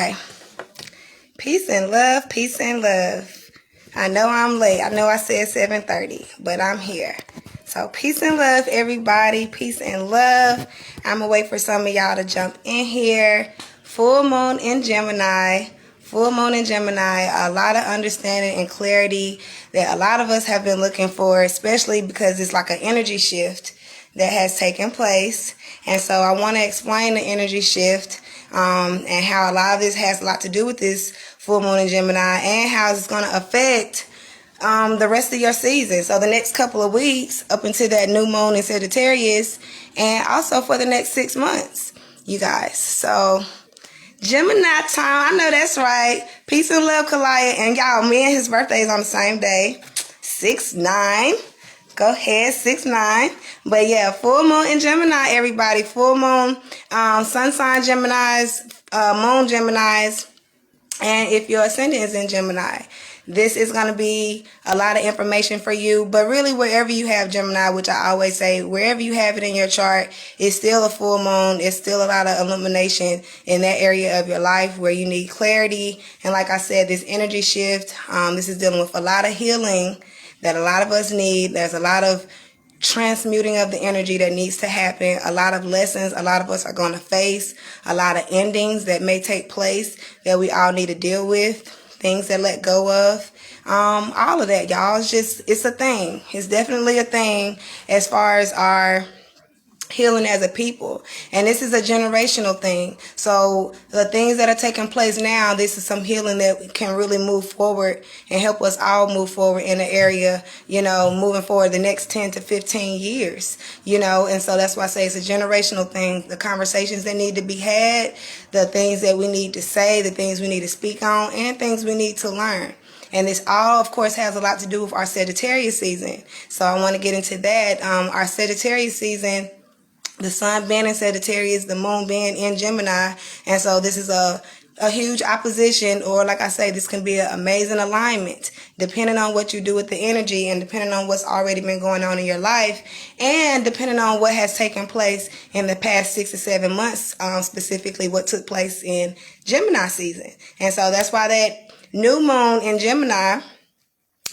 Okay. Peace and love, peace and love. I know I'm late. I know I said 7:30, but I'm here. So peace and love, everybody. Peace and love. I'm going to wait for some of y'all to jump in here. Full moon in Gemini. Full moon in Gemini. A lot of understanding and clarity that a lot of us have been looking for, especially because it's like an energy shift that has taken place. And so I want to explain the energy shift and how a lot of this has a lot to do with this full moon in Gemini and how it's going to affect the rest of your season. So the next couple of weeks up until that new moon in Sagittarius, and also for the next 6 months, you guys. So Gemini time. I know that's right. Peace and love, Kalaya. And y'all, me and his birthday is on the same day. 6/9. Go ahead, 6/9. But yeah, full moon in Gemini, everybody. Full moon, sun sign Geminis, moon Geminis. And if your ascendant is in Gemini, this is going to be a lot of information for you. But really, wherever you have Gemini, which I always say, wherever you have it in your chart, it's still a full moon. It's still a lot of illumination in that area of your life where you need clarity. And like I said, this energy shift, this is dealing with a lot of healing that a lot of us need. There's a lot of transmuting of the energy that needs to happen. A lot of lessons a lot of us are going to face. A lot of endings that may take place that we all need to deal with. Things that let go of. All of that, y'all. It's a thing. It's definitely a thing as far as our healing as a people. And this is a generational thing. So the things that are taking place now, this is some healing that can really move forward and help us all move forward in the area, moving forward the next 10 to 15 years, and so that's why I say it's a generational thing. The conversations that need to be had, the things that we need to say, the things we need to speak on, and things we need to learn. And this all, of course, has a lot to do with our Sagittarius season. So I want to get into that. Our Sagittarius season, the sun being in Sagittarius, the moon being in Gemini. And so this is a huge opposition, or like I say, this can be an amazing alignment, depending on what you do with the energy and depending on what's already been going on in your life and depending on what has taken place in the past 6 to 7 months, specifically what took place in Gemini season. And so that's why that new moon in Gemini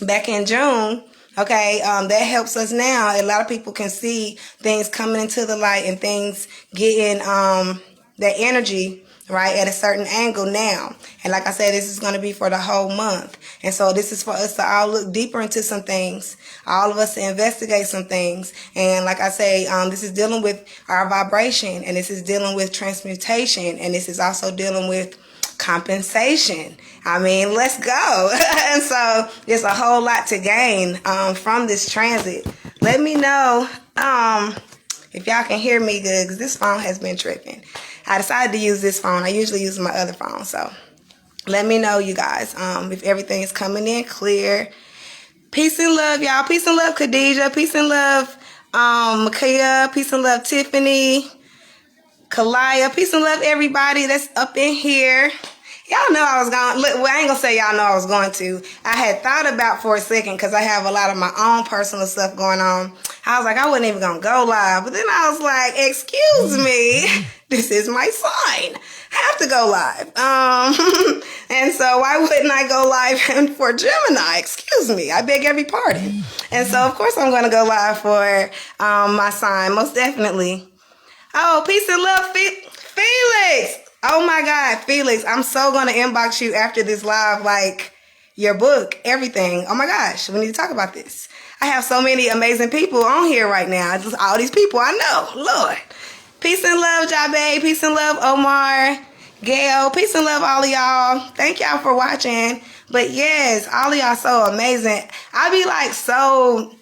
back in June, okay, that helps us now. A lot of people can see things coming into the light and things getting that energy, right, at a certain angle now. And like I said, this is going to be for the whole month. And so this is for us to all look deeper into some things, all of us to investigate some things. And like I say, this is dealing with our vibration, and this is dealing with transmutation, and this is also dealing with compensation. I mean, let's go. And so there's a whole lot to gain from this transit. Let me know if y'all can hear me good, because this phone has been tripping. I decided to use this phone. I usually use my other phone. So let me know, you guys, if everything is coming in clear. Peace and love, y'all. Peace and love, Khadijah. Peace and love, Makaya. Peace and love, Tiffany. Kalaya. Peace and love, everybody that's up in here. Y'all know I was going, look, well, I ain't gonna say y'all know I was going to. I had thought about for a second, because I have a lot of my own personal stuff going on. I was like, I wasn't even gonna go live. But then I was like, excuse me, this is my sign. I have to go live. And so why wouldn't I go live for Gemini? Excuse me, I beg every pardon. And so of course I'm gonna go live for my sign, most definitely. Oh, peace and love, Felix. Oh my God, Felix, I'm so going to inbox you after this live, like your book, everything. Oh my gosh, we need to talk about this. I have so many amazing people on here right now. Just all these people I know, Lord. Peace and love, Jabe. Peace and love, Omar, Gail. Peace and love, all of y'all. Thank y'all for watching. But yes, all of y'all so amazing. I be like so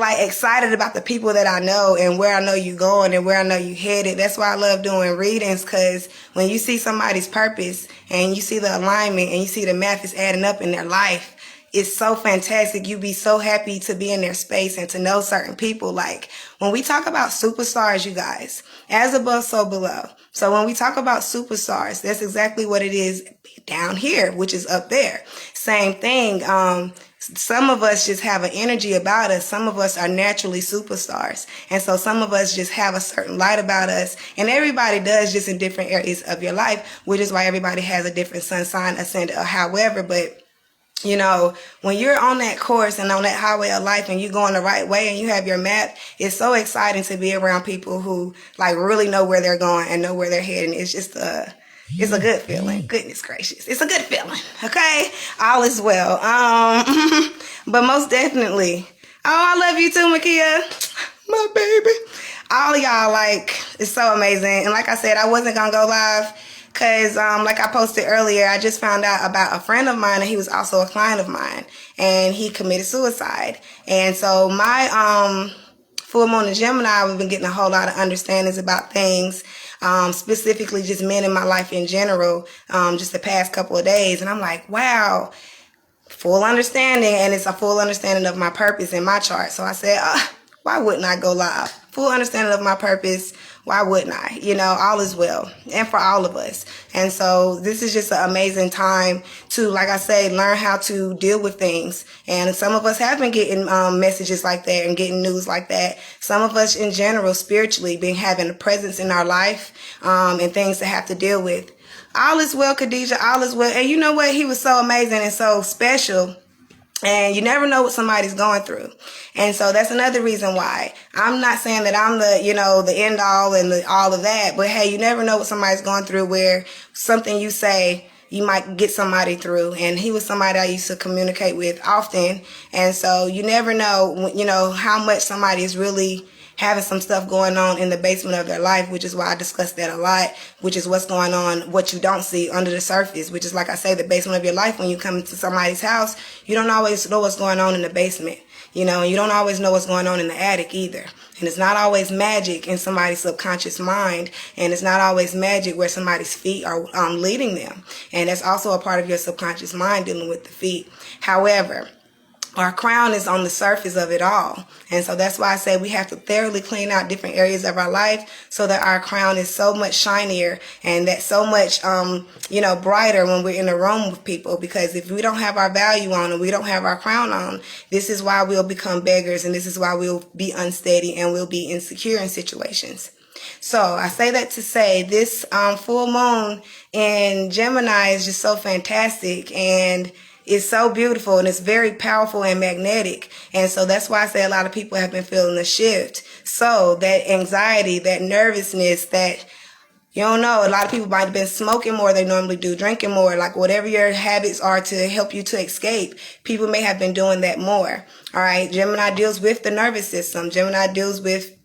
excited about the people that I know and where I know you going and where I know you headed. That's why I love doing readings, because when you see somebody's purpose and you see the alignment and you see the math is adding up in their life, it's so fantastic. You be so happy to be in their space and to know certain people. Like when we talk about superstars, you guys, as above, so below. So when we talk about superstars, that's exactly what it is down here, which is up there. Same thing. Some of us just have an energy about us. Some of us are naturally superstars. And so some of us just have a certain light about us. And everybody does, just in different areas of your life, which is why everybody has a different sun sign, ascendant, or however. But you know, when you're on that course and on that highway of life and you're going the right way and you have your map, it's so exciting to be around people who like really know where they're going and know where they're heading. It's just it's a good feeling. Goodness gracious. It's a good feeling. Okay. All is well. But most definitely. Oh, I love you too, Makia. My baby. All of y'all, like, it's so amazing. And like I said, I wasn't going to go live because, like I posted earlier, I just found out about a friend of mine, and he was also a client of mine, and he committed suicide. And so my full moon in Gemini, we've been getting a whole lot of understandings about things, specifically just men in my life in general, just the past couple of days. And I'm like, wow, full understanding, and it's a full understanding of my purpose in my chart. So I said, why wouldn't I go live? Full understanding of my purpose. Why wouldn't I? You know, all is well, and for all of us. And so this is just an amazing time to, like I say, learn how to deal with things. And some of us have been getting messages like that and getting news like that. Some of us in general, spiritually, been having a presence in our life and things to have to deal with. All is well, Khadijah, all is well. And you know what? He was so amazing and so special. And you never know what somebody's going through. And so that's another reason why. I'm not saying that I'm the, you know, the end all and all of that. But hey, you never know what somebody's going through, where something you say, you might get somebody through. And he was somebody I used to communicate with often. And so you never know, you know, how much somebody is really having some stuff going on in the basement of their life, which is why I discuss that a lot, which is what's going on, what you don't see under the surface, which is, like I say, the basement of your life. When you come into somebody's house, you don't always know what's going on in the basement, you know, and you don't always know what's going on in the attic either. And it's not always magic in somebody's subconscious mind, and it's not always magic where somebody's feet are leading them. And that's also a part of your subconscious mind, dealing with the feet. However, our crown is on the surface of it all. And so that's why I say we have to thoroughly clean out different areas of our life so that our crown is so much shinier and that so much, you know, brighter when we're in a room with people. Because if we don't have our value on and we don't have our crown on, this is why we'll become beggars, and this is why we'll be unsteady and we'll be insecure in situations. So I say that to say this full moon in Gemini is just so fantastic, and it's so beautiful, and it's very powerful and magnetic. And so that's why I say a lot of people have been feeling the shift. So that anxiety, that nervousness, that, you don't know, a lot of people might have been smoking more than they normally do, drinking more, like whatever your habits are to help you to escape, people may have been doing that more. All right. Gemini deals with the nervous system. Gemini deals with,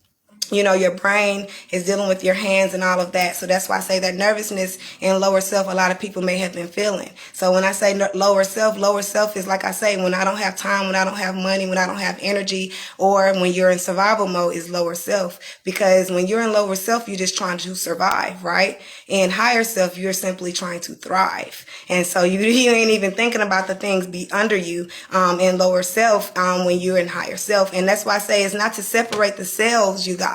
you know, your brain is dealing with your hands and all of that. So that's why I say that nervousness and lower self, a lot of people may have been feeling. So when I say lower self is, like I say, when I don't have time, when I don't have money, when I don't have energy, or when you're in survival mode, is lower self. Because when you're in lower self, you're just trying to survive, right? In higher self, you're simply trying to thrive. And so you ain't even thinking about the things be under you in lower self when you're in higher self. And that's why I say it's not to separate the selves, you guys.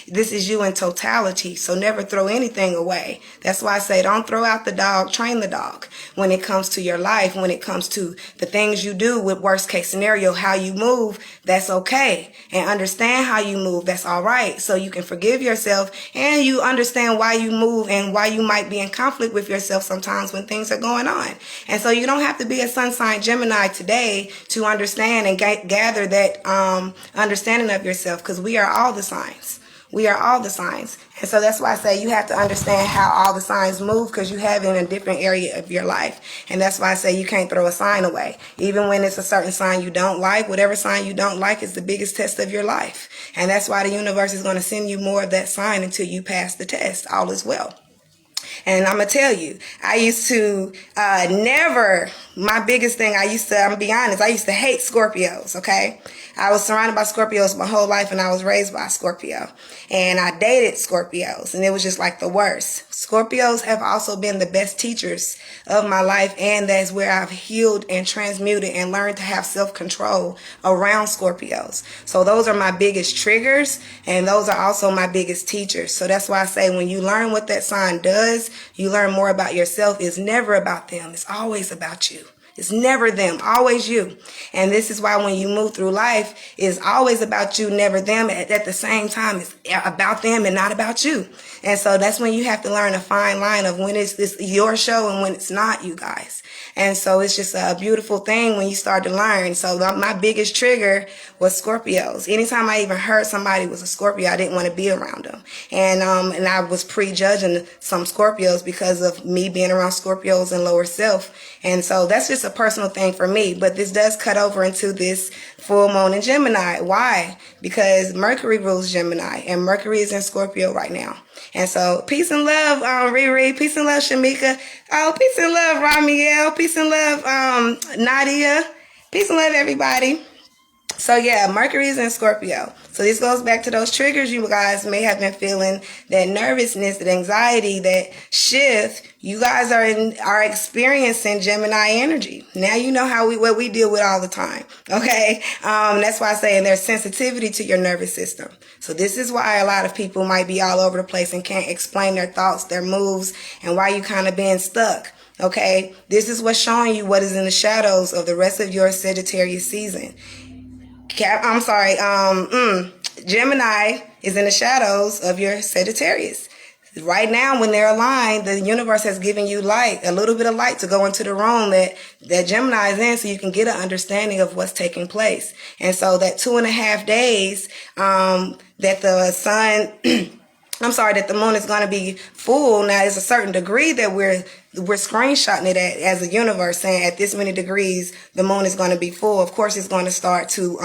This is you in totality. So never throw anything away. That's why I say don't throw out the dog, train the dog. When it comes to your life, when it comes to the things you do, with worst case scenario, how you move, that's okay. And understand how you move, that's all right. So you can forgive yourself, and you understand why you move and why you might be in conflict with yourself sometimes when things are going on. And so you don't have to be a sun sign Gemini today to understand and gather that understanding of yourself, because we are all the signs. We are all the signs. And so that's why I say you have to understand how all the signs move, because you have it in a different area of your life. And that's why I say you can't throw a sign away. Even when it's a certain sign you don't like, whatever sign you don't like is the biggest test of your life. And that's why the universe is going to send you more of that sign until you pass the test. All is well. And I'm going to tell you, I used to my biggest thing, I'm going to be honest, I used to hate Scorpios, okay? I was surrounded by Scorpios my whole life, and I was raised by a Scorpio. And I dated Scorpios, and it was just like the worst. Scorpios have also been the best teachers of my life, and that's where I've healed and transmuted and learned to have self-control around Scorpios. So those are my biggest triggers, and those are also my biggest teachers. So that's why I say when you learn what that sign does, you learn more about yourself. It's never about them. It's always about you. It's never them, always you. And this is why when you move through life, it's always about you, never them. At the same time, it's about them and not about you. And so that's when you have to learn a fine line of when it's your show and when it's not, you guys. And so it's just a beautiful thing when you start to learn. So my biggest trigger was Scorpios. Anytime I even heard somebody was a Scorpio, I didn't want to be around them. And I was prejudging some Scorpios because of me being around Scorpios and lower self. And so that's just a personal thing for me. But this does cut over into this full moon in Gemini. Why? Because Mercury rules Gemini, and Mercury is in Scorpio right now. And so peace and love, Riri. Peace and love, Shamika. Oh, peace and love, Ramiel. Peace and love, Nadia. Peace and love, everybody. So yeah, Mercury is in Scorpio. So this goes back to those triggers you guys may have been feeling, that nervousness, that anxiety, that shift. You guys are experiencing Gemini energy. Now you know what we deal with all the time. Okay, that's why I say there's sensitivity to your nervous system. So this is why a lot of people might be all over the place and can't explain their thoughts, their moves, and why you kind of being stuck. Okay, this is what's showing you what is in the shadows of the rest of your Sagittarius season. Gemini is in the shadows of your Sagittarius. Right now, when they're aligned, the universe has given you light, a little bit of light to go into the room that Gemini is in, so you can get an understanding of what's taking place. And so that 2.5 days that the sun, that the moon is going to be full. Now, there's a certain degree that we're screenshotting it as a universe, saying at this many degrees the moon is going to be full. Of course, it's going to start to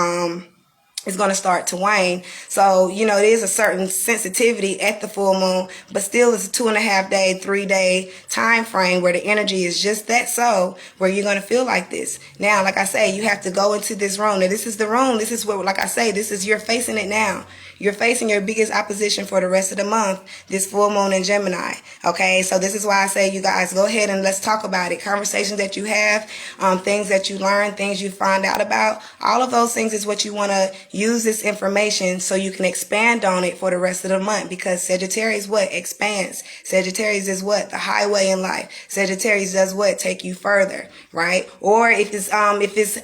wane. So, it is a certain sensitivity at the full moon, but still it's a 2.5 day, 3 day time frame where the energy is just that, so where you're going to feel like this. Now, like I say, you have to go into this room. Now, this is the room. This is what, like I say, you're facing it now. You're facing your biggest opposition for the rest of the month, this full moon in Gemini. Okay, so this is why I say, you guys, go ahead and let's talk about it. Conversations that you have, things that you learn, things you find out about, all of those things is what you want to use this information so you can expand on it for the rest of the month, because Sagittarius expands. Sagittarius is the highway in life. Sagittarius does take you further, right? Or if it's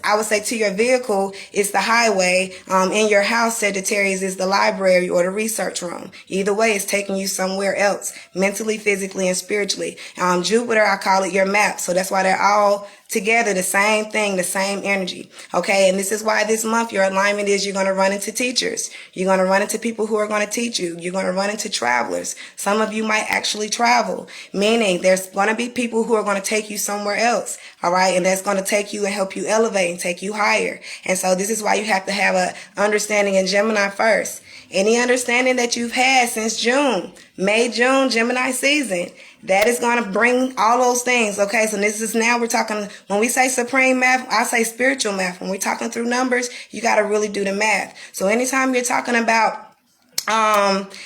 I would say to your vehicle, it's the highway. In your house, Sagittarius is the library or the research room. Either way, it's taking you somewhere else, mentally, physically, and spiritually. Jupiter, I call it your map. So that's why they're all together, the same thing, the same energy. Okay, and this is why this month your alignment is you're going to run into teachers. You're going to run into people who are going to teach you. You're going to run into travelers. Some of you might actually travel, meaning there's going to be people who are going to take you somewhere else. All right, and that's going to take you and help you elevate and take you higher. And so this is why you have to have an understanding in Gemini first. Any understanding that you've had since June, May, June, Gemini season, that is going to bring all those things. Okay, so this is now we're talking, when we say supreme math, I say spiritual math. When we're talking through numbers, you got to really do the math. So anytime you're talking about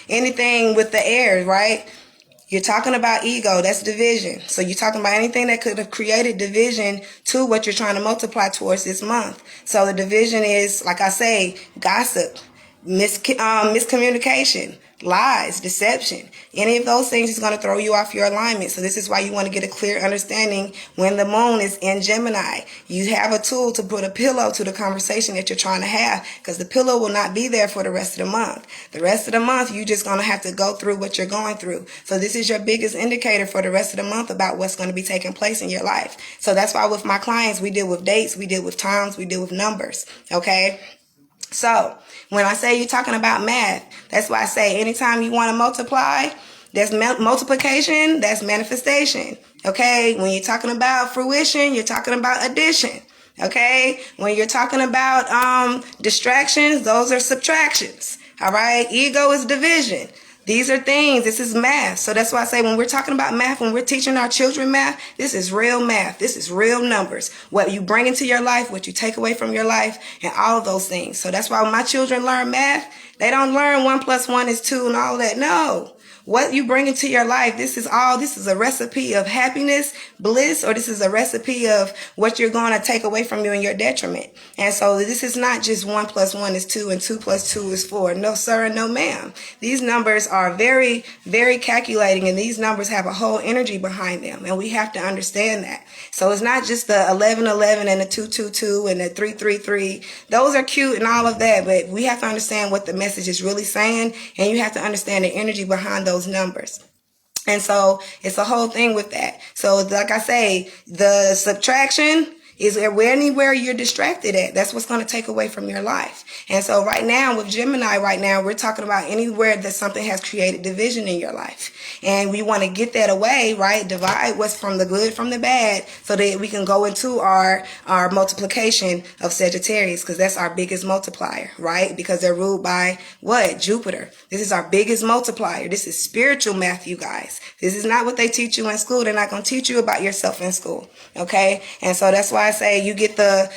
anything with the air, right? You're talking about ego, that's division. So you're talking about anything that could have created division to what you're trying to multiply towards this month. So the division is, like I say, gossip, miscommunication, lies, deception. Any of those things is going to throw you off your alignment. So this is why you want to get a clear understanding when the moon is in Gemini. You have a tool to put a pillow to the conversation that you're trying to have, because the pillow will not be there for the rest of the month. The rest of the month, you're just going to have to go through what you're going through. So this is your biggest indicator for the rest of the month about what's going to be taking place in your life. So that's why with my clients, we deal with dates, we deal with times, we deal with numbers. Okay? So when I say you're talking about math, that's why I say anytime you want to multiply, that's multiplication, that's manifestation. Okay, when you're talking about fruition, you're talking about addition. Okay, when you're talking about distractions, those are subtractions. All right, ego is division. These are things. This is math. So that's why I say when we're talking about math, when we're teaching our children math, this is real math. This is real numbers. What you bring into your life, what you take away from your life, and all of those things. So that's why when my children learn math, they don't learn 1 + 1 is 2 and all that. No. What you bring into your life, this is a recipe of happiness, bliss, or this is a recipe of what you're going to take away from you in your detriment. And so this is not just 1 + 1 is 2 and 2 + 2 is 4. No, sir, and no, ma'am. These numbers are very, very calculating, and these numbers have a whole energy behind them, and we have to understand that. So it's not just the 1111 and the 222 and the 333. Those are cute and all of that, but we have to understand what the message is really saying, and you have to understand the energy behind those numbers. And so it's a whole thing with that. So like I say, the subtraction is anywhere you're distracted at. That's what's going to take away from your life. And so right now with Gemini, we're talking about anywhere that something has created division in your life. And we want to get that away, right? Divide what's from the good from the bad so that we can go into our multiplication of Sagittarius, because that's our biggest multiplier, right? Because they're ruled by what? Jupiter. This is our biggest multiplier. This is spiritual math, you guys. This is not what they teach you in school. They're not going to teach you about yourself in school. Okay? And so that's why I say you get the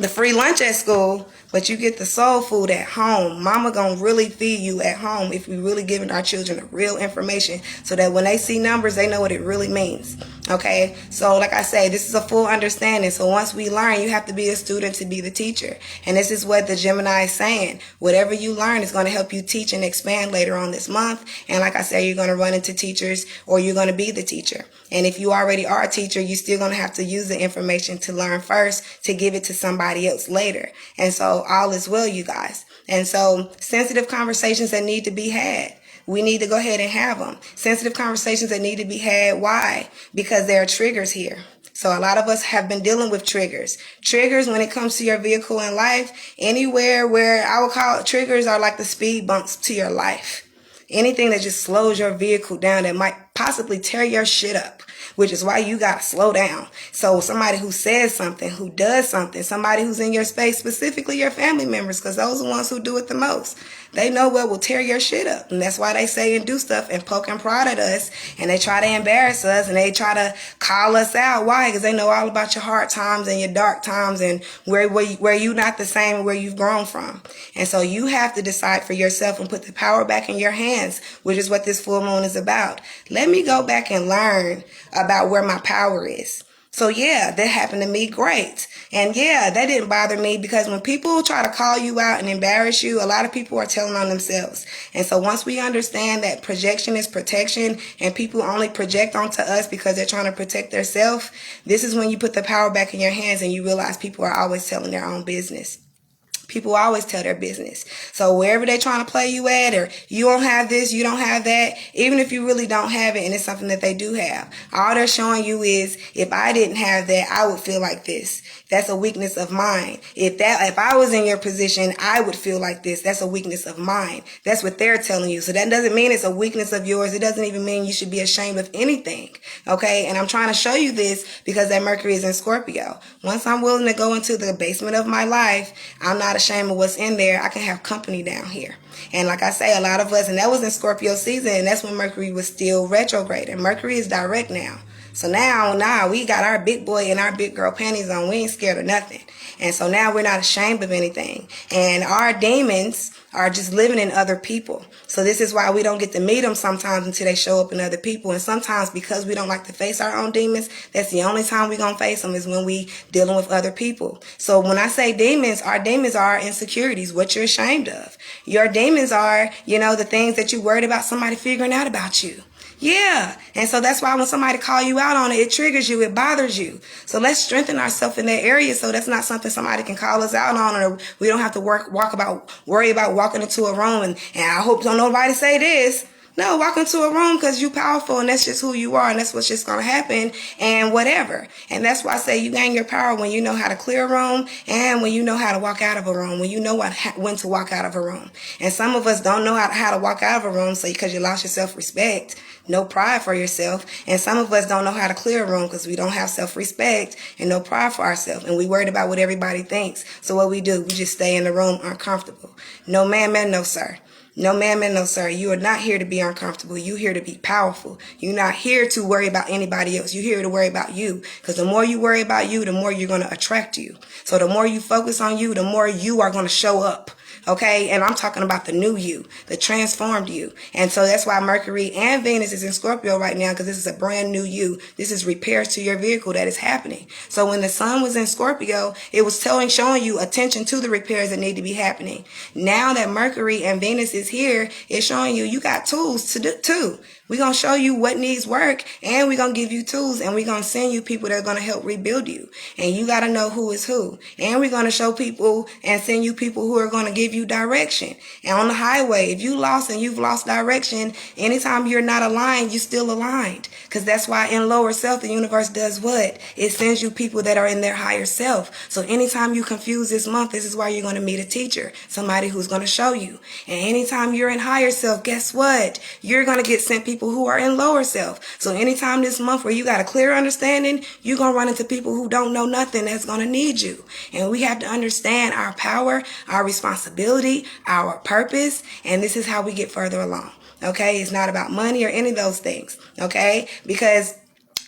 free lunch at school, but you get the soul food at home. Mama gonna really feed you at home if we really giving our children the real information so that when they see numbers, they know what it really means. Okay? So like I say, this is a full understanding. So once we learn, you have to be a student to be the teacher. And this is what the Gemini is saying. Whatever you learn is going to help you teach and expand later on this month. And like I say, you're going to run into teachers, or you're going to be the teacher. And if you already are a teacher, you're still going to have to use the information to learn first to give it to somebody else later. And so all is well, you guys. And so sensitive conversations that need to be had, we need to go ahead and have them. Sensitive conversations that need to be had. Why? Because there are triggers here. So a lot of us have been dealing with triggers. Triggers when it comes to your vehicle in life, anywhere where I would call it triggers are like the speed bumps to your life. Anything that just slows your vehicle down that might possibly tear your shit up, which is why you got to slow down. So somebody who says something, who does something, somebody who's in your space, specifically your family members, because those are the ones who do it the most. They know what will tear your shit up. And that's why they say and do stuff and poke and prod at us. And they try to embarrass us and they try to call us out. Why? Because they know all about your hard times and your dark times and where you're not the same and where you've grown from. And so you have to decide for yourself and put the power back in your hands, which is what this full moon is about. Let me go back and learn about where my power is. So yeah, that happened to me. Great. And yeah, that didn't bother me, because when people try to call you out and embarrass you, a lot of people are telling on themselves. And so once we understand that projection is protection and people only project onto us because they're trying to protect themselves, this is when you put the power back in your hands and you realize people are always telling their own business. People always tell their business. So wherever they're trying to play you at, or you don't have this, you don't have that, even if you really don't have it and it's something that they do have, all they're showing you is, if I didn't have that, I would feel like this. That's a weakness of mine. If I was in your position, I would feel like this. That's a weakness of mine. That's what they're telling you. So that doesn't mean it's a weakness of yours. It doesn't even mean you should be ashamed of anything. Okay? And I'm trying to show you this because that Mercury is in Scorpio. Once I'm willing to go into the basement of my life, I'm not ashamed of what's in there. I can have company down here. And like I say, a lot of us, and that was in Scorpio season, and that's when Mercury was still retrograde. And Mercury is direct now. So now we got our big boy and our big girl panties on. We ain't scared of nothing. And so now we're not ashamed of anything. And our demons are just living in other people. So this is why we don't get to meet them sometimes until they show up in other people. And sometimes because we don't like to face our own demons, that's the only time we're going to face them, is when we dealing with other people. So when I say demons, our demons are our insecurities, what you're ashamed of. Your demons are, the things that you're worried about somebody figuring out about you. Yeah. And so that's why when somebody call you out on it, it triggers you, it bothers you. So let's strengthen ourselves in that area so that's not something somebody can call us out on, or we don't have to worry about walking into a room and I hope don't nobody say this. No, walk into a room because you're powerful and that's just who you are and that's what's just going to happen and whatever. And that's why I say you gain your power when you know how to clear a room and when you know how to walk out of a room, when you know when to walk out of a room. And some of us don't know how to walk out of a room because you lost your self-respect, no pride for yourself. And some of us don't know how to clear a room because we don't have self-respect and no pride for ourselves. And we worried about what everybody thinks. So what we do, we just stay in the room uncomfortable. No ma'am and no sir. No, ma'am, and no, sir. You are not here to be uncomfortable. You're here to be powerful. You're not here to worry about anybody else. You're here to worry about you. Because the more you worry about you, the more you're going to attract you. So the more you focus on you, the more you are going to show up. Okay, and I'm talking about the new you, the transformed you. And so that's why Mercury and Venus is in Scorpio right now, because this is a brand new you. This is repairs to your vehicle that is happening. So when the sun was in Scorpio, it was showing you attention to the repairs that need to be happening. Now that Mercury and Venus is here, it's showing you got tools to do too. We're going to show you what needs work, and we're going to give you tools, and we're going to send you people that are going to help rebuild you. And you got to know who is who. And we're going to show people and send you people who are going to give you direction. And on the highway, if you lost and you've lost direction, anytime you're not aligned, you're still aligned. Because that's why in lower self, the universe does what? It sends you people that are in their higher self. So anytime you confuse this month, this is why you're going to meet a teacher, somebody who's going to show you. And anytime you're in higher self, guess what? You're going to get sent people who are in lower self. So anytime this month where you got a clear understanding, you're going to run into people who don't know nothing that's going to need you. And we have to understand our power, our responsibility, our purpose, and this is how we get further along. Okay? It's not about money or any of those things. Okay? Because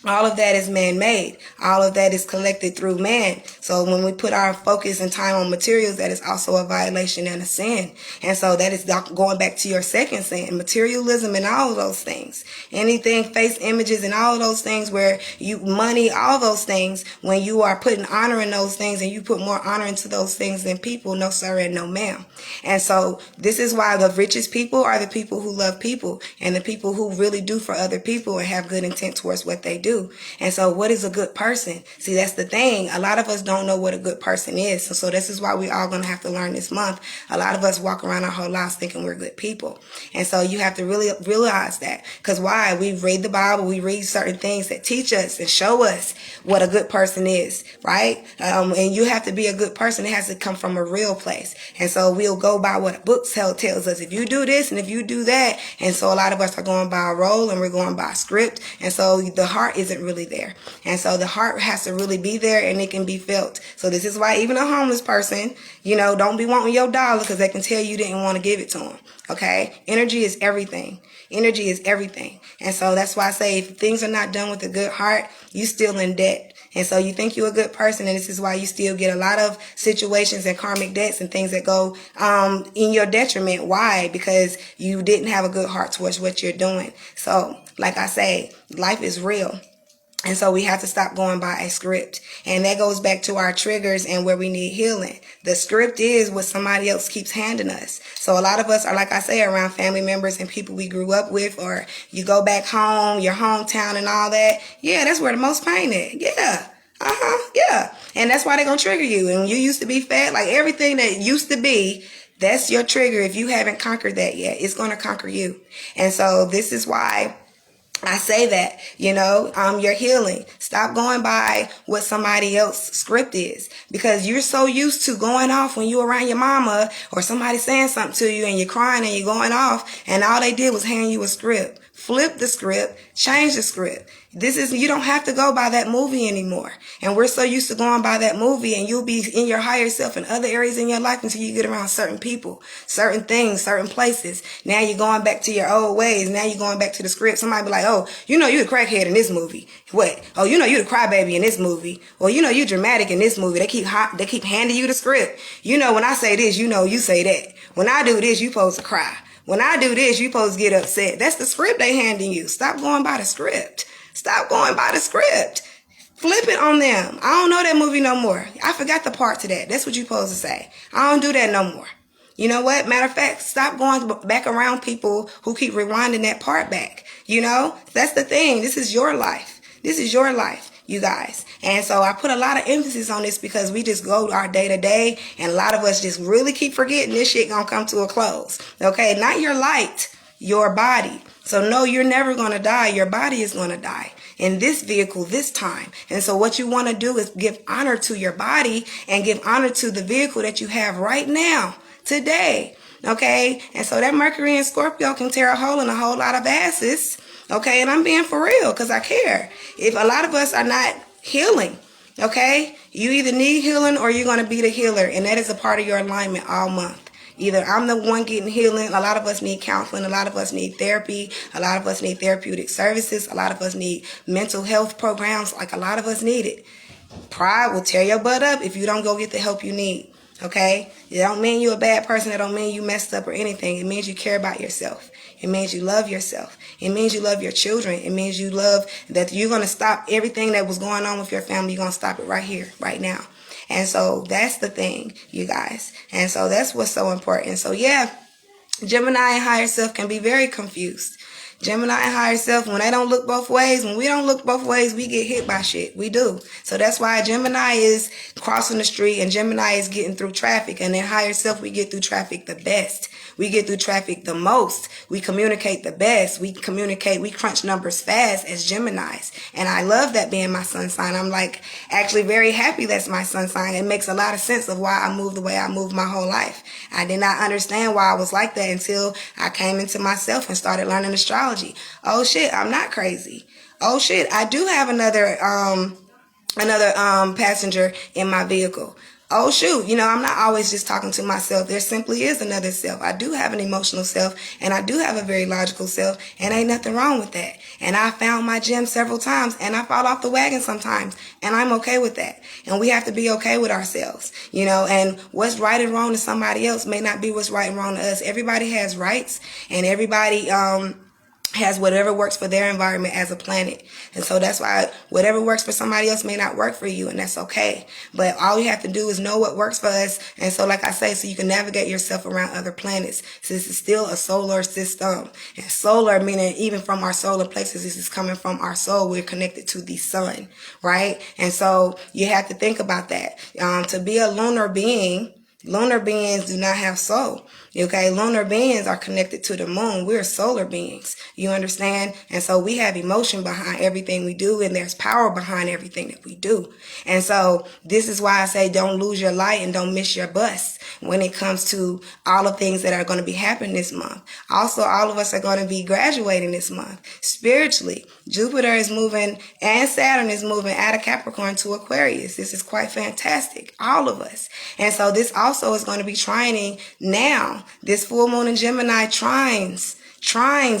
all of that is man-made. All of that is collected through man. So when we put our focus and time on materials, that is also a violation and a sin. And so that is going back to your second sin, materialism and all of those things. Anything, face images and all of those things where money, all those things, when you are putting honor in those things and you put more honor into those things than people, no sir and no ma'am. And so this is why the richest people are the people who love people and the people who really do for other people and have good intent towards what they do. And so what is a good person? See, that's the thing. A lot of us don't know what a good person is. So this is why we all going to have to learn this month. A lot of us walk around our whole lives thinking we're good people. And so you have to really realize that. Because why? We read the Bible. We read certain things that teach us and show us what a good person is, right? And you have to be a good person. It has to come from a real place. And so we'll go by what a book tells us. If you do this and if you do that. And so a lot of us are going by a role and we're going by a script. And so the heart isn't really there. And so the heart has to really be there and it can be felt. So this is why even a homeless person, don't be wanting your dollar because they can tell you didn't want to give it to them. Okay? Energy is everything. Energy is everything. And so that's why I say if things are not done with a good heart, you still in debt. And so you think you're a good person, and this is why you still get a lot of situations and karmic debts and things that go in your detriment. Why? Because you didn't have a good heart towards what you're doing. So like I say, life is real. And so we have to stop going by a script. And that goes back to our triggers and where we need healing. The script is what somebody else keeps handing us. So a lot of us are, like I say, around family members and people we grew up with, or you go back home, your hometown and all that. Yeah, that's where the most pain is. Yeah. Yeah. And that's why they're going to trigger you. And you used to be fat, like everything that used to be, that's your trigger. If you haven't conquered that yet, it's going to conquer you. And so this is why I say that, you're healing. Stop going by what somebody else's script is, because you're so used to going off when you're around your mama or somebody saying something to you and you're crying and you're going off and all they did was hand you a script. Flip the script, change the script. You don't have to go by that movie anymore. And we're so used to going by that movie, and you'll be in your higher self in other areas in your life until you get around certain people, certain things, certain places. Now you're going back to your old ways. Now you're going back to the script. Somebody be like, oh, you're the crackhead in this movie. What? Oh, you're the crybaby in this movie. Well, you're dramatic in this movie. They keep handing you the script. When I say this, you say that. When I do this, you supposed to cry. When I do this, you supposed to get upset. That's the script they handing you. Stop going by the script. Stop going by the script. Flip it on them. I don't know that movie no more. I forgot the part to that. That's what you supposed to say. I don't do that no more. You know what? Matter of fact, stop going back around people who keep rewinding that part back. That's the thing. This is your life. This is your life, you guys. And so I put a lot of emphasis on this because we just go our day to day, and a lot of us just really keep forgetting this shit gonna come to a close. Okay? Not your light, your body. So no, you're never gonna die. Your body is gonna die in this vehicle this time. And so what you want to do is give honor to your body and give honor to the vehicle that you have right now, today. Okay? And so that Mercury in Scorpio can tear a hole in a whole lot of asses. Okay? And I'm being for real because I care. If a lot of us are not healing, okay? You either need healing or you're going to be the healer. And that is a part of your alignment all month. Either I'm the one getting healing. A lot of us need counseling. A lot of us need therapy. A lot of us need therapeutic services. A lot of us need mental health programs. Like, a lot of us need it. Pride will tear your butt up if you don't go get the help you need. Okay? It don't mean you're a bad person. It don't mean you messed up or anything. It means you care about yourself. It means you love yourself. It means you love your children. It means you love that you're going to stop everything that was going on with your family. You're going to stop it right here, right now. And so that's the thing, you guys. And so that's what's so important. So yeah, Gemini and higher self can be very confused. Gemini and higher self, when they don't look both ways, when we don't look both ways, we get hit by shit. We do. So that's why Gemini is crossing the street and Gemini is getting through traffic. And then higher self, we get through traffic the best. We get through traffic the most. We communicate the best. We crunch numbers fast as Geminis. And I love that being my sun sign. I'm like actually very happy that's my sun sign. It makes a lot of sense of why I move the way I move my whole life. I did not understand why I was like that until I came into myself and started learning astrology. Oh shit, I'm not crazy. Oh shit, I do have another passenger in my vehicle. Oh shoot, I'm not always just talking to myself. There simply is another self. I do have an emotional self, and I do have a very logical self, and ain't nothing wrong with that. And I found my gem several times, and I fall off the wagon sometimes, and I'm okay with that. And we have to be okay with ourselves, and what's right and wrong to somebody else may not be what's right and wrong to us. Everybody has rights, and everybody has whatever works for their environment as a planet. And so that's why whatever works for somebody else may not work for you, and that's okay. But all you have to do is know what works for us. And so like I say, so you can navigate yourself around other planets. So this is still a solar system. And solar meaning even from our solar plexus, this is coming from our soul. We're connected to the sun, right? And so you have to think about that. To be a lunar being, lunar beings do not have soul. Okay, lunar beings are connected to the moon. We're solar beings. You understand? And so we have emotion behind everything we do, and there's power behind everything that we do. And so this is why I say don't lose your light and don't miss your bus when it comes to all the things that are going to be happening this month. Also, all of us are going to be graduating this month spiritually. Jupiter is moving and Saturn is moving out of Capricorn to Aquarius. This is quite fantastic. All of us. And so this also is going to be trining now. This full moon in Gemini trines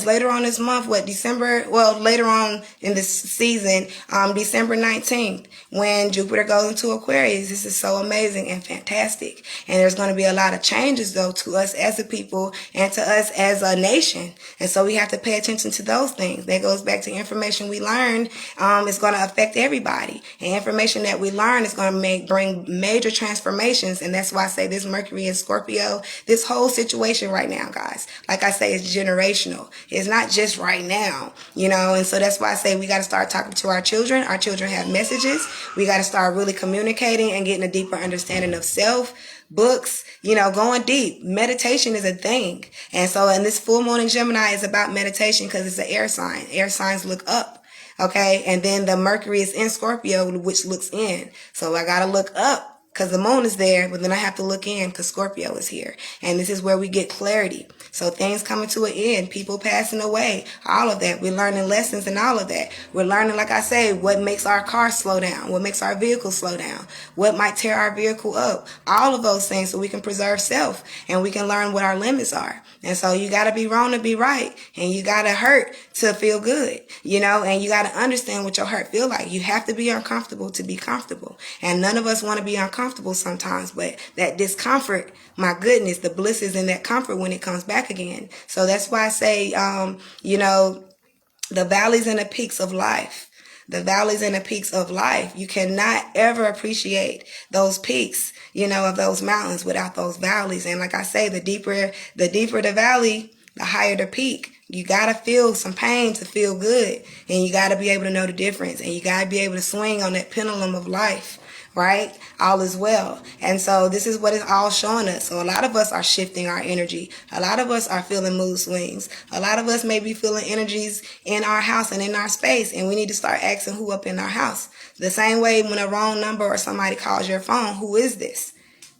later on this month, later on in this season, December 19th, when Jupiter goes into Aquarius. This is so amazing and fantastic. And there's going to be a lot of changes, though, to us as a people and to us as a nation. And so we have to pay attention to those things. That goes back to information we learned. It's going to affect everybody. And information that we learn is going to bring major transformations. And that's why I say this Mercury and Scorpio, this whole situation right now, guys, like I say, it's generational. It's not just right now, and so that's why I say we got to start talking to our children. Our children have messages. We got to start really communicating and getting a deeper understanding of self. Books, going deep. Meditation is a thing. And this full moon in Gemini is about meditation because it's an air sign. Air signs look up. Okay. And then the Mercury is in Scorpio, which looks in. So I got to look up. Because the moon is there, but then I have to look in because Scorpio is here. And this is where we get clarity. So things coming to an end, people passing away, all of that. We're learning lessons and all of that. We're learning, like I say, what makes our car slow down, what makes our vehicle slow down, what might tear our vehicle up, all of those things so we can preserve self and we can learn what our limits are. And so you got to be wrong to be right. And you got to hurt to feel good, and you got to understand what your hurt feel like. You have to be uncomfortable to be comfortable. And none of us want to be uncomfortable sometimes, but that discomfort, my goodness, the bliss is in that comfort when it comes back again. So that's why I say, the valleys and the peaks of life. The valleys and the peaks of life. You cannot ever appreciate those peaks, of those mountains without those valleys. And like I say, the deeper the valley, the higher the peak. You got to feel some pain to feel good. And you got to be able to know the difference. And you got to be able to swing on that pendulum of life. Right? All is well. And so this is what it's all showing us. So a lot of us are shifting our energy. A lot of us are feeling mood swings. A lot of us may be feeling energies in our house and in our space. And we need to start asking who up in our house. The same way when a wrong number or somebody calls your phone, who is this?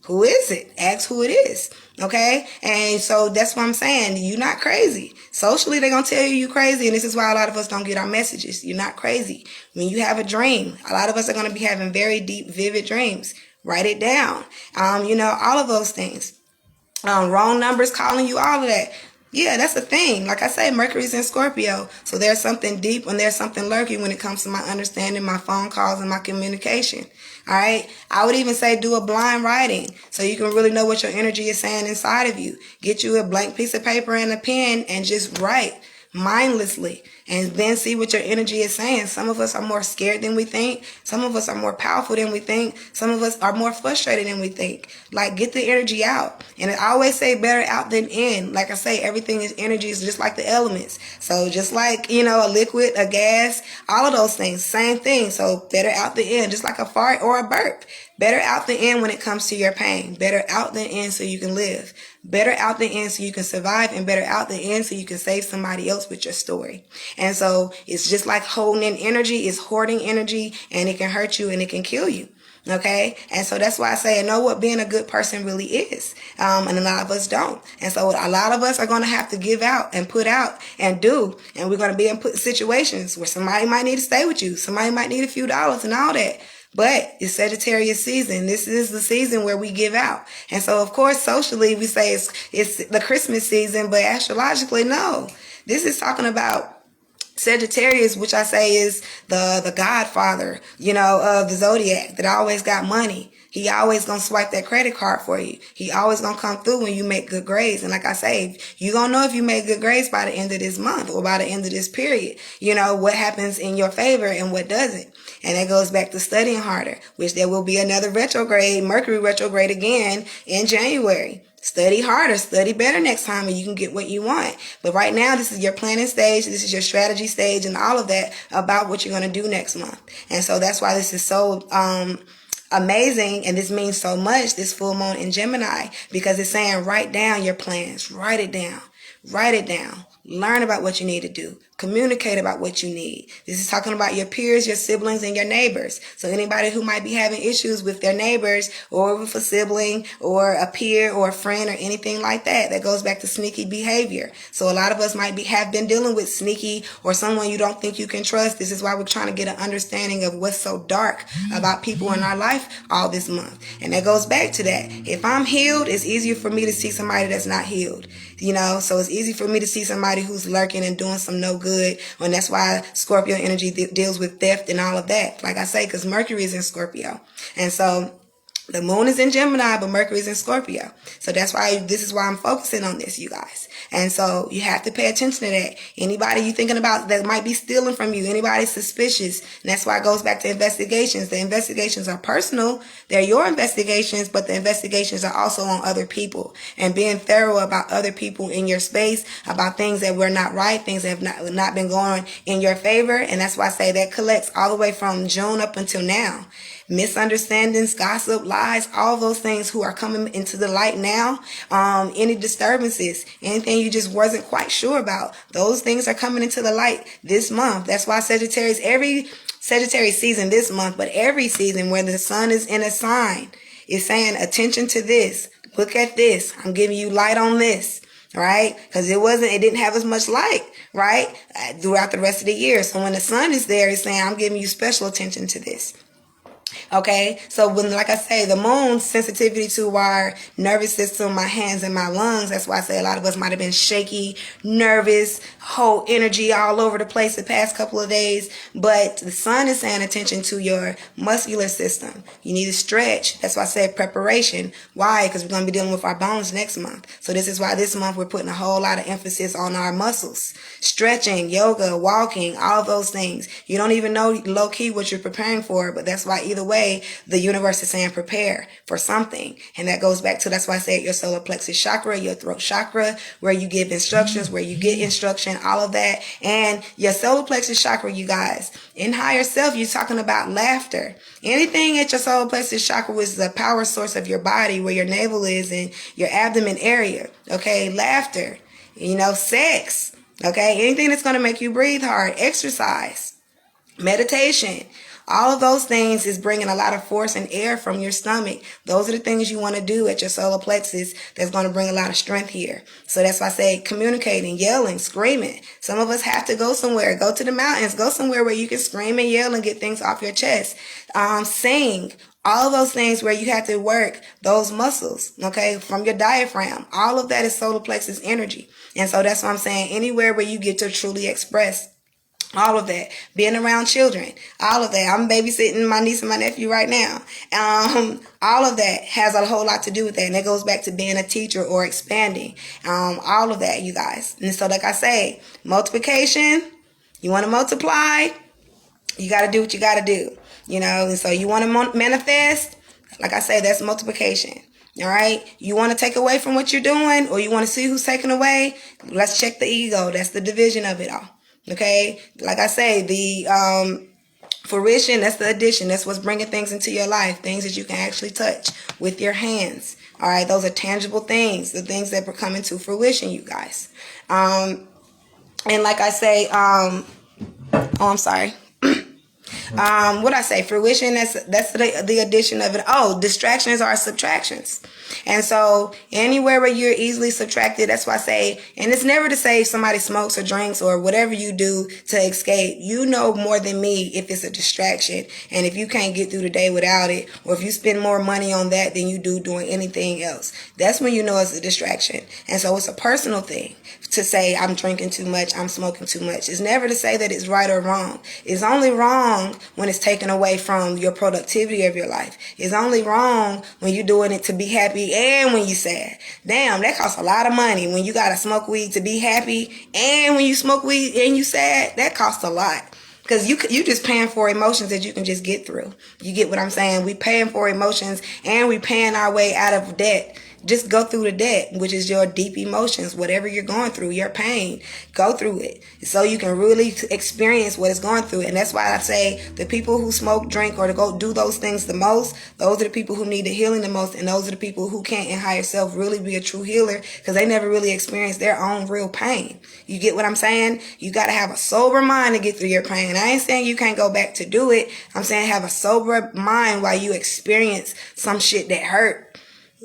Who is it? Ask who it is. Okay? And so that's what I'm saying. You're not crazy. Socially, they're going to tell you crazy. And this is why a lot of us don't get our messages. You're not crazy. When you have a dream, a lot of us are going to be having very deep, vivid dreams. Write it down. All of those things. wrong numbers calling you, all of that. Yeah, that's a thing. Like I say, Mercury's in Scorpio. So there's something deep and there's something lurking when it comes to my understanding, my phone calls, and my communication. All right. I would even say do a blind writing so you can really know what your energy is saying inside of you. Get you a blank piece of paper and a pen and just write mindlessly, and then see what your energy is saying. Some of us are more scared than we think. Some of us are more powerful than we think. Some of us are more frustrated than we think. Like, get the energy out. And I always say better out than in. Like I say, everything is energy, is just like the elements. So just like, a liquid, a gas, all of those things, same thing. So better out the in, just like a fart or a burp. Better out the in when it comes to your pain. Better out the in so you can live. Better out the in so you can survive, and better out the in so you can save somebody else with your story. And so it's just like holding in energy, it's hoarding energy, and it can hurt you and it can kill you. Okay. And so that's why I say, I know what being a good person really is. And a lot of us don't. And so a lot of us are going to have to give out and put out and do. And we're going to be in situations where somebody might need to stay with you. Somebody might need a few dollars and all that. But it's Sagittarius season. This is the season where we give out. And so, of course, socially, we say it's the Christmas season, but astrologically, no. This is talking about Sagittarius, which I say is the godfather, of the zodiac, that always got money. He always gonna swipe that credit card for you. He always gonna come through when you make good grades. And like I say, you gonna know if you made good grades by the end of this month or by the end of this period. What happens in your favor and what doesn't. And that goes back to studying harder, which there will be another retrograde, Mercury retrograde again in January. Study harder, study better next time, and you can get what you want. But right now, this is your planning stage, this is your strategy stage, and all of that about what you're going to do next month. And so that's why this is so amazing, and this means so much, this full moon in Gemini, because it's saying write down your plans, write it down, learn about what you need to do, communicate about what you need. This is talking about your peers, your siblings, and your neighbors. So anybody who might be having issues with their neighbors or with a sibling or a peer or a friend or anything like that, that goes back to sneaky behavior. So a lot of us might have been dealing with sneaky or someone you don't think you can trust. This is why we're trying to get an understanding of what's so dark about people in our life all this month. And that goes back to that. If I'm healed, it's easier for me to see somebody that's not healed. So it's easy for me to see somebody who's lurking and doing some no good. And that's why Scorpio energy deals with theft and all of that. Like I say, because Mercury is in Scorpio. And so the moon is in Gemini, but Mercury is in Scorpio. So this is why I'm focusing on this, you guys. And so you have to pay attention to that. Anybody you thinking about that might be stealing from you, anybody suspicious. And that's why it goes back to investigations. The investigations are personal. They're your investigations, but the investigations are also on other people. And being thorough about other people in your space, about things that were not right, things that have not been going in your favor. And that's why I say that collects all the way from June up until now. Misunderstandings, gossip, lies, all those things who are coming into the light now, any disturbances, anything you just wasn't quite sure about, those things are coming into the light this month. That's why every Sagittarius season this month, but every season where the sun is in a sign is saying attention to this, look at this, I'm giving you light on this. Right? Because it didn't have as much light, right? Throughout the rest of the year. So when the sun is there, it's saying, I'm giving you special attention to this. Okay, so like I say, the moon's sensitivity to our nervous system, my hands and my lungs. That's why I say a lot of us might have been shaky, nervous, whole energy all over the place the past couple of days. But the sun is saying attention to your muscular system. You need to stretch. That's why I said preparation. Why? Because we're going to be dealing with our bones next month. So this is why this month we're putting a whole lot of emphasis on our muscles. Stretching, yoga, walking, all of those things. You don't even know low key what you're preparing for, but that's why either way, the universe is saying prepare for something. And that goes back to, that's why I said your solar plexus chakra, your throat chakra, where you give instructions, where you get instruction, all of that. And your solar plexus chakra, you guys, in higher self, you're talking about laughter. Anything at your solar plexus chakra is the power source of your body, where your navel is and your abdomen area. Okay, laughter, sex. Okay, anything that's going to make you breathe hard, exercise, meditation. All of those things is bringing a lot of force and air from your stomach. Those are the things you want to do at your solar plexus that's going to bring a lot of strength here. So that's why I say communicating, yelling, screaming. Some of us have to go somewhere, go to the mountains, go somewhere where you can scream and yell and get things off your chest. Sing. All of those things where you have to work those muscles, okay, from your diaphragm. All of that is solar plexus energy. And so that's what I'm saying. Anywhere where you get to truly express all of that, being around children, all of that. I'm babysitting my niece and my nephew right now. All of that has a whole lot to do with that. And it goes back to being a teacher or expanding. All of that, you guys. And so like I say, multiplication, you want to multiply, you got to do what you got to do. You know, and so you want to manifest, like I say, that's multiplication. All right. You want to take away from what you're doing, or you want to see who's taking away. Let's check the ego. That's the division of it all. Okay. Like I say, the fruition, that's the addition. That's what's bringing things into your life. Things that you can actually touch with your hands. All right. Those are tangible things. The things that are coming to fruition, you guys. And like I say, oh, I'm sorry. What I say, fruition, that's the addition of it. Oh, distractions are subtractions. And so anywhere where you're easily subtracted, that's why I say, and it's never to say if somebody smokes or drinks or whatever you do to escape. You know more than me if it's a distraction, and if you can't get through the day without it, or if you spend more money on that than you do doing anything else. That's when you know it's a distraction. And so it's a personal thing to say I'm drinking too much, I'm smoking too much. It's never to say that it's right or wrong. It's only wrong when it's taken away from your productivity of your life. It's only wrong when you're doing it to be happy and when you're sad. Damn, that costs a lot of money when you gotta smoke weed to be happy, and when you smoke weed and you sad, that costs a lot. Because you just paying for emotions that you can just get through. You get what I'm saying? We paying for emotions, and we paying our way out of debt. Just go through the debt, which is your deep emotions, whatever you're going through, your pain. Go through it so you can really experience what it's going through. And that's why I say the people who smoke, drink, or to go do those things the most, those are the people who need the healing the most. And those are the people who can't in higher self really be a true healer, because they never really experienced their own real pain. You get what I'm saying? You got to have a sober mind to get through your pain. I ain't saying you can't go back to do it. I'm saying have a sober mind while you experience some shit that hurt,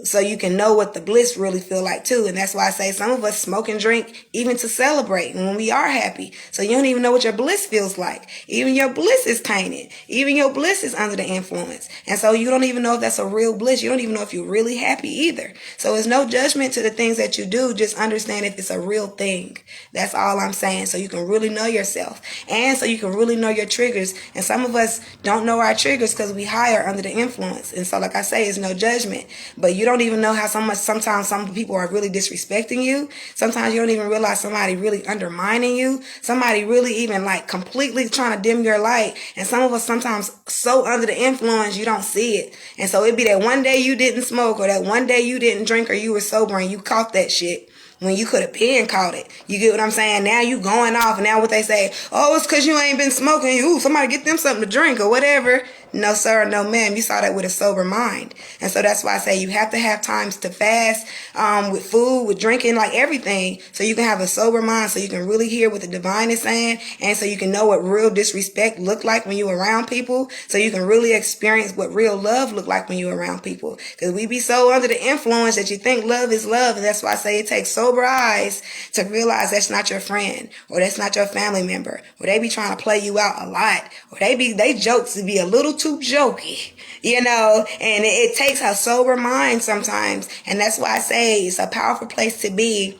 so you can know what the bliss really feel like too. And that's why I say some of us smoke and drink even to celebrate when we are happy. So you don't even know what your bliss feels like. Even your bliss is tainted. Even your bliss is under the influence. And so you don't even know if that's a real bliss. You don't even know if you're really happy either. So it's no judgment to the things that you do. Just understand if it's a real thing. That's all I'm saying. So you can really know yourself. And so you can really know your triggers. And some of us don't know our triggers because we high or under the influence. And so like I say, it's no judgment. But you don't even know how sometimes some people are really disrespecting you. Sometimes you don't even realize somebody really undermining you. Somebody really even like completely trying to dim your light. And some of us sometimes so under the influence you don't see it. And so it'd be that one day you didn't smoke, or that one day you didn't drink, or you were sober and you caught that shit when you could have been caught it. You get what I'm saying? Now you going off, and now what they say, oh, it's because you ain't been smoking. Ooh, somebody get them something to drink or whatever. No, sir, no, ma'am. You saw that with a sober mind. And so that's why I say you have to have times to fast with food, with drinking, like everything, so you can have a sober mind, so you can really hear what the divine is saying, and so you can know what real disrespect look like when you're around people, so you can really experience what real love look like when you're around people. Because we be so under the influence that you think love is love, and that's why I say it takes sober eyes to realize that's not your friend, or that's not your family member, or they be trying to play you out a lot, or they jokes to be a little too jokey, you know, and it takes a sober mind sometimes. And that's why I say it's a powerful place to be,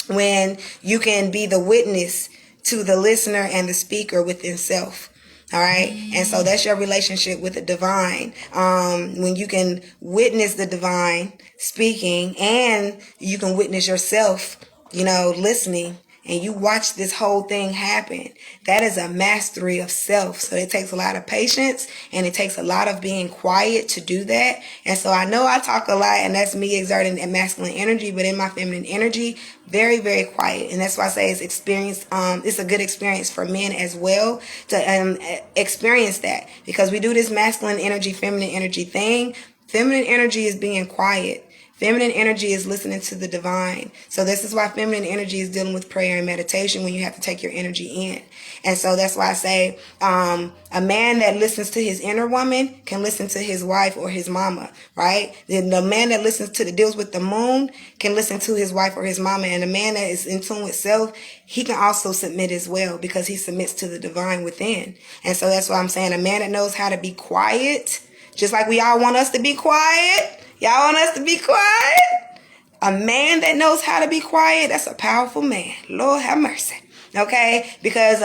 when you can be the witness to the listener and the speaker within self. All right. And so that's your relationship with the divine. When you can witness the divine speaking, and you can witness yourself, you know, listening, and you watch this whole thing happen. That is a mastery of self. So it takes a lot of patience, and it takes a lot of being quiet to do that. And so I know I talk a lot, and that's me exerting that masculine energy, but in my feminine energy, very, very quiet. And that's why I say it's experience. It's a good experience for men as well to experience that, because we do this masculine energy, feminine energy thing. Feminine energy is being quiet. Feminine energy is listening to the divine. So this is why feminine energy is dealing with prayer and meditation, when you have to take your energy in. And so that's why I say a man that listens to his inner woman can listen to his wife or his mama, right? Then the man that deals with the moon can listen to his wife or his mama. And the man that is in tune with self, he can also submit as well, because he submits to the divine within. And so that's why I'm saying a man that knows how to be quiet, Just like we all want us to be quiet. Y'all want us to be quiet? A man that knows how to be quiet, that's a powerful man. Lord have mercy. Okay? Because,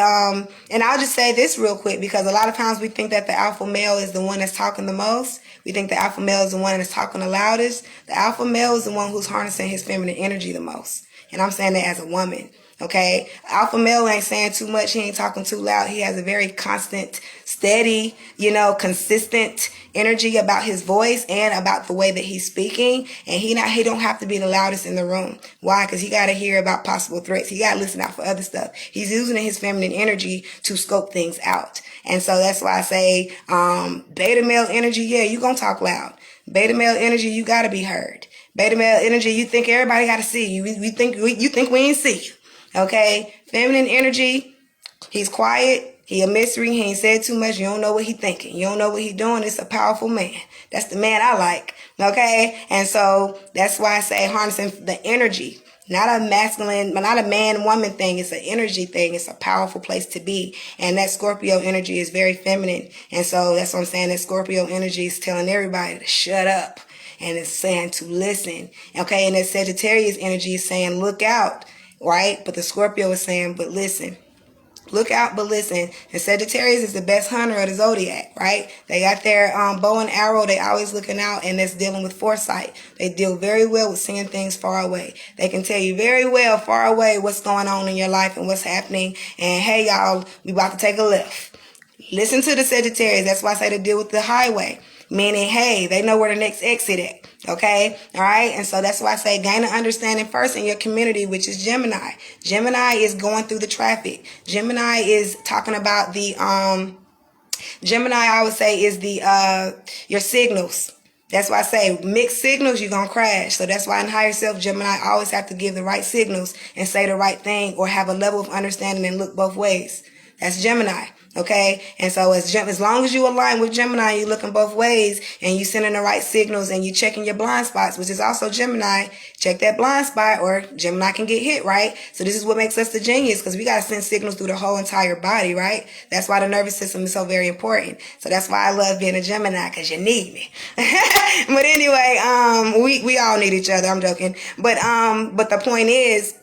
and I'll just say this real quick, because a lot of times we think that the alpha male is the one that's talking the most. We think the alpha male is the one that's talking the loudest. The alpha male is the one who's harnessing his feminine energy the most. And I'm saying that as a woman. Okay? Alpha male ain't saying too much. He ain't talking too loud. He has a very constant, steady, consistent energy about his voice and about the way that he's speaking. And he don't have to be the loudest in the room. Why? Because he got to hear about possible threats. He got to listen out for other stuff. He's using his feminine energy to scope things out. And so that's why I say, beta male energy, yeah, you gonna talk loud. Beta male energy, you gotta be heard. Beta male energy, you think everybody gotta see you. You think we ain't see you. Okay? Feminine energy, he's quiet. He a mystery. He ain't said too much. You don't know what he thinking. You don't know what he doing. It's a powerful man. That's the man I like. Okay? And so that's why I say harnessing the energy. Not a masculine, not a man-woman thing. It's an energy thing. It's a powerful place to be. And that Scorpio energy is very feminine. And so that's what I'm saying. That Scorpio energy is telling everybody to shut up. And it's saying to listen. Okay? And that Sagittarius energy is saying, look out. Right? But the Scorpio is saying, but listen. Look out, but listen. And Sagittarius is the best hunter of the zodiac, right? They got their bow and arrow. They always looking out, and that's dealing with foresight. They deal very well with seeing things far away. They can tell you very well far away what's going on in your life and what's happening. And hey, y'all, we about to take a left. Listen to the Sagittarius. That's why I say to deal with the highway. Meaning, hey, they know where the next exit at. Okay? All right? And so that's why I say gain an understanding first in your community, which is Gemini. Gemini is going through the traffic. Gemini is talking about the, Gemini, I would say, is the, your signals. That's why I say mixed signals, you're going to crash. So that's why in higher self, Gemini always have to give the right signals and say the right thing or have a level of understanding and look both ways. That's Gemini. Okay? And so as long as you align with Gemini, you're looking both ways and you sending the right signals and you checking your blind spots, which is also Gemini. Check that blind spot or Gemini can get hit, right? So this is what makes us the genius, because we got to send signals through the whole entire body, right? That's why the nervous system is so very important. So that's why I love being a Gemini, because you need me. But anyway, we all need each other. I'm joking. But the point is,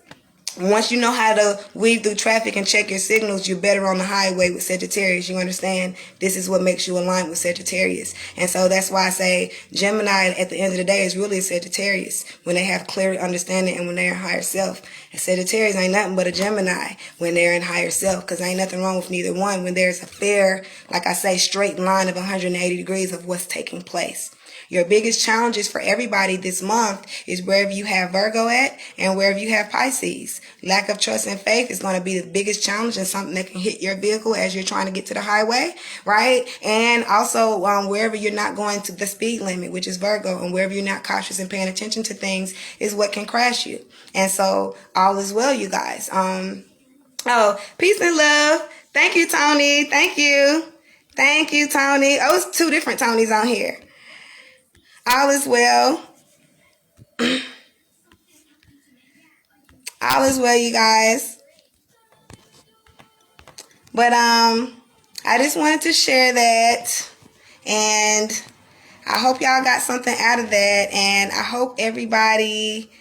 once you know how to weave through traffic and check your signals, you're better on the highway with Sagittarius. You understand? This is what makes you align with Sagittarius. And so that's why I say Gemini at the end of the day is really a Sagittarius when they have clear understanding and when they're in higher self. And Sagittarius ain't nothing but a Gemini when they're in higher self, because ain't nothing wrong with neither one when there's a fair, like I say, straight line of 180 degrees of what's taking place. Your biggest challenges for everybody this month is wherever you have Virgo at and wherever you have Pisces. Lack of trust and faith is going to be the biggest challenge and something that can hit your vehicle as you're trying to get to the highway, right? And also wherever you're not going to the speed limit, which is Virgo, and wherever you're not cautious and paying attention to things is what can crash you. And so all is well, you guys. Peace and love. Thank you, Tony. Thank you. Thank you, Tony. Oh, it's two different Tonys on here. All is well. All is well, you guys. But I just wanted to share that, and I hope y'all got something out of that, and I hope everybody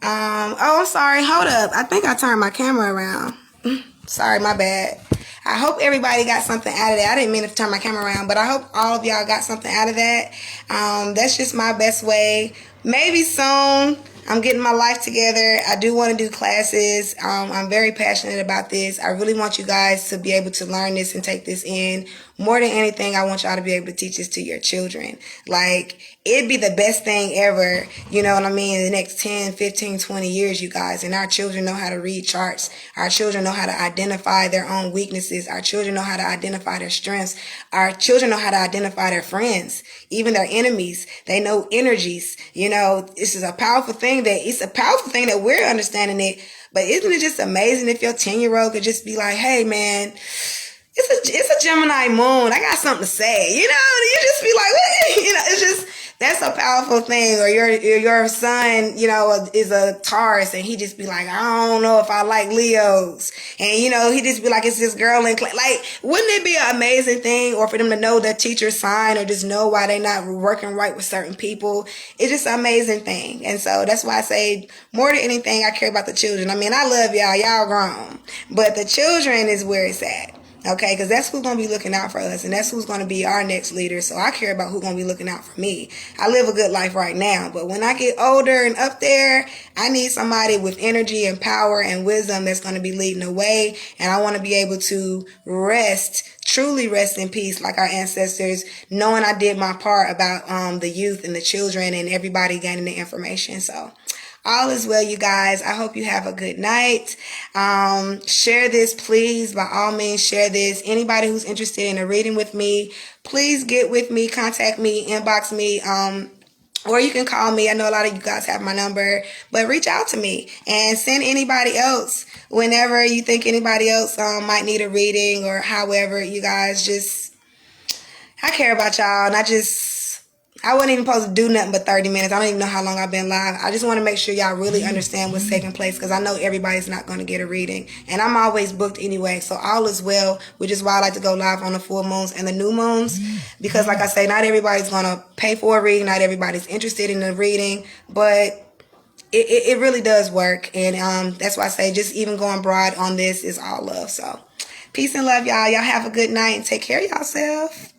I'm sorry, hold up. I think I turned my camera around. Sorry, my bad. I hope everybody got something out of that. I didn't mean to turn my camera around, but I hope all of y'all got something out of that. That's just my best way. Maybe soon. I'm getting my life together. I do want to do classes. I'm very passionate about this. I really want you guys to be able to learn this and take this in. More than anything, I want y'all to be able to teach this to your children. Like, it'd be the best thing ever, you know what I mean, in the next 10, 15, 20 years, you guys. And our children know how to read charts. Our children know how to identify their own weaknesses. Our children know how to identify their strengths. Our children know how to identify their friends, even their enemies. They know energies. You know, this is a powerful thing that we're understanding it. But isn't it just amazing if your 10-year-old could just be like, hey, man, it's a Gemini moon. I got something to say. You know, you just be like, what? You know, it's just, That's a powerful thing. Or your son, you know, is a Taurus, and he just be like, I don't know if I like Leos, and you know, he just be like, it's this girl in class. Like, wouldn't it be an amazing thing, or for them to know their teacher's sign, or just know why they're not working right with certain people? It's just an amazing thing. And so that's why I say, more than anything, I care about the children. I mean, I love y'all grown, but the children is where it's at. Okay, because that's who's going to be looking out for us, and that's who's going to be our next leader. So I care about who's going to be looking out for me. I live a good life right now, but when I get older and up there, I need somebody with energy and power and wisdom that's going to be leading the way, and I want to be able to rest, truly rest in peace like our ancestors, knowing I did my part about the youth and the children and everybody gaining the information. So all is well, you guys. I hope you have a good night. Share this, please. By all means, share this. Anybody who's interested in a reading with me, please get with me, contact me, inbox me, or you can call me. I know a lot of you guys have my number, but reach out to me and send anybody else whenever you think anybody else might need a reading, or however. You guys, just, I care about y'all, and I wasn't even supposed to do nothing but 30 minutes. I don't even know how long I've been live. I just want to make sure y'all really understand what's taking place, because I know everybody's not going to get a reading. And I'm always booked anyway, so all is well, which is why I like to go live on the full moons and the new moons. Because like I say, not everybody's going to pay for a reading. Not everybody's interested in the reading. But it really does work. And that's why I say, just even going broad on this is all love. So peace and love, y'all. Y'all have a good night and take care of yourself.